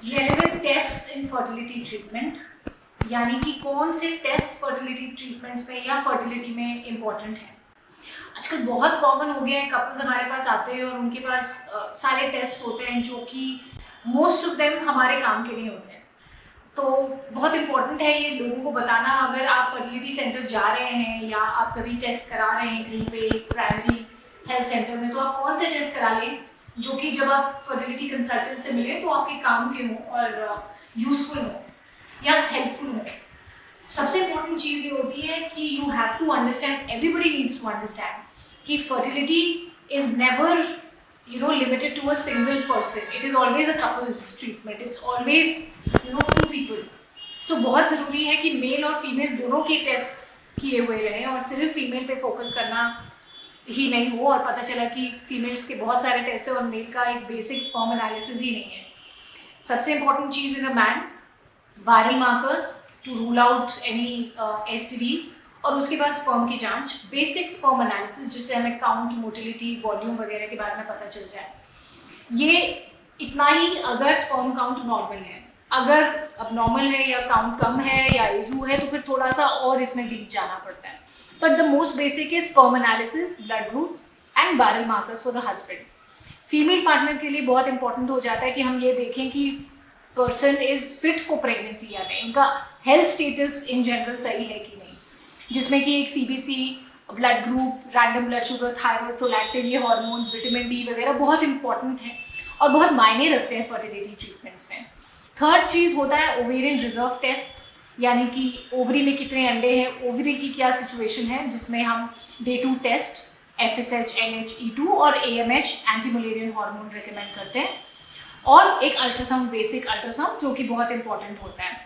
Relevant test in fertility treatment, यानी कि कौन से टेस्ट फर्टिलिटी ट्रीटमेंट्स में या फर्टिलिटी में इम्पॉर्टेंट है। आजकल बहुत कॉमन हो गया है, कपल्स हमारे पास आते हैं और उनके पास सारे टेस्ट होते हैं जो कि मोस्ट ऑफ देम हमारे काम के नहीं होते हैं। तो बहुत इम्पॉर्टेंट है ये लोगों को बताना, अगर आप फर्टिलिटी सेंटर जा रहे हैं या आप कभी टेस्ट करा रहे हैं कहीं पे प्राइमरी हेल्थ सेंटर में, तो आप कौन से टेस्ट करा लें जो कि जब आप फर्टिलिटी कंसल्टेंट से मिले तो आपके काम के हों और यूजफुल हों या हेल्पफुल हों। सबसे इम्पोर्टेंट चीज़ ये होती है कि you have to understand, everybody needs to understand कि fertility is never limited to a single person. It is always a couple's treatment. It's always two people. So बहुत ज़रूरी है कि मेल और फीमेल दोनों के टेस्ट किए हुए रहें और सिर्फ फीमेल पे फोकस करना ही नहीं हो और पता चला कि फीमेल्स के बहुत सारे टेस्ट है और मेल का एक बेसिक स्पर्म एनालिसिस ही नहीं है। सबसे इम्पोर्टेंट चीज़ in a man, viral markers to rule out any STDs, और उसके बाद स्पर्म की जांच, बेसिक स्पर्म एनालिसिस जिससे हमें काउंट, मोटिलिटी, वॉल्यूम वगैरह के बारे में पता चल जाए। ये इतना ही अगर स्पर्म काउंट नॉर्मल है। अगर अब नॉर्मल है या काउंट कम है या इजू है तो फिर थोड़ा सा और इसमें डीप जाना पड़ता है। But the most basic is sperm analysis, blood group and viral markers for the husband. Female partner के लिए बहुत इंपॉर्टेंट हो जाता है कि हम ये देखें कि person is fit for pregnancy या नहीं, इनका हेल्थ स्टेटस इन जनरल सही है कि नहीं, जिसमें कि एक CBC, blood group, random blood sugar, thyroid, prolactin, ये हार्मोन्स, विटामिन D वगैरह बहुत इंपॉर्टेंट है और बहुत मायने रखते हैं फर्टिलिटी ट्रीटमेंट्स में। थर्ड चीज़ होता है ओवेरियन रिजर्व टेस्ट्स, यानी कि ओवरी में कितने अंडे हैं, ओवरी की क्या सिचुएशन है, जिसमें हम day 2 test FSH, NH, E2 और AMH anti Mullerian hormone recommend करते हैं, और एक अल्ट्रासाउंड, बेसिक अल्ट्रासाउंड जो कि बहुत इंपॉर्टेंट होता है।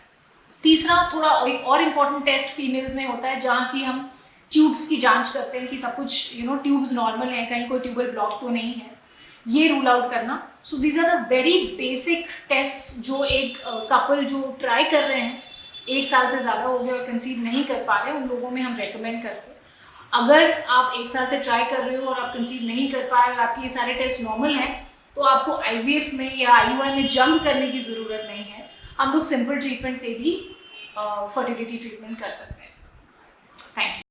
तीसरा थोड़ा एक और इम्पॉर्टेंट टेस्ट फीमेल्स में होता है जहाँ की हम ट्यूब्स की जांच करते हैं कि सब कुछ ट्यूब्स नॉर्मल हैं, कहीं कोई ट्यूबल ब्लॉक तो नहीं है, ये रूल आउट करना। So these are the very basic test जो एक कपल जो ट्राई कर रहे हैं, 1 साल से ज़्यादा हो गया और कंसीव नहीं कर पा रहे, उन लोगों में हम रेकमेंड करते हैं। अगर आप 1 साल से ट्राई कर रहे हो और आप कंसीव नहीं कर पाए और आपके ये सारे टेस्ट नॉर्मल हैं, तो आपको IVF में या IUI में जंप करने की ज़रूरत नहीं है। हम लोग सिंपल ट्रीटमेंट से भी फर्टिलिटी ट्रीटमेंट कर सकते हैं। Thank you.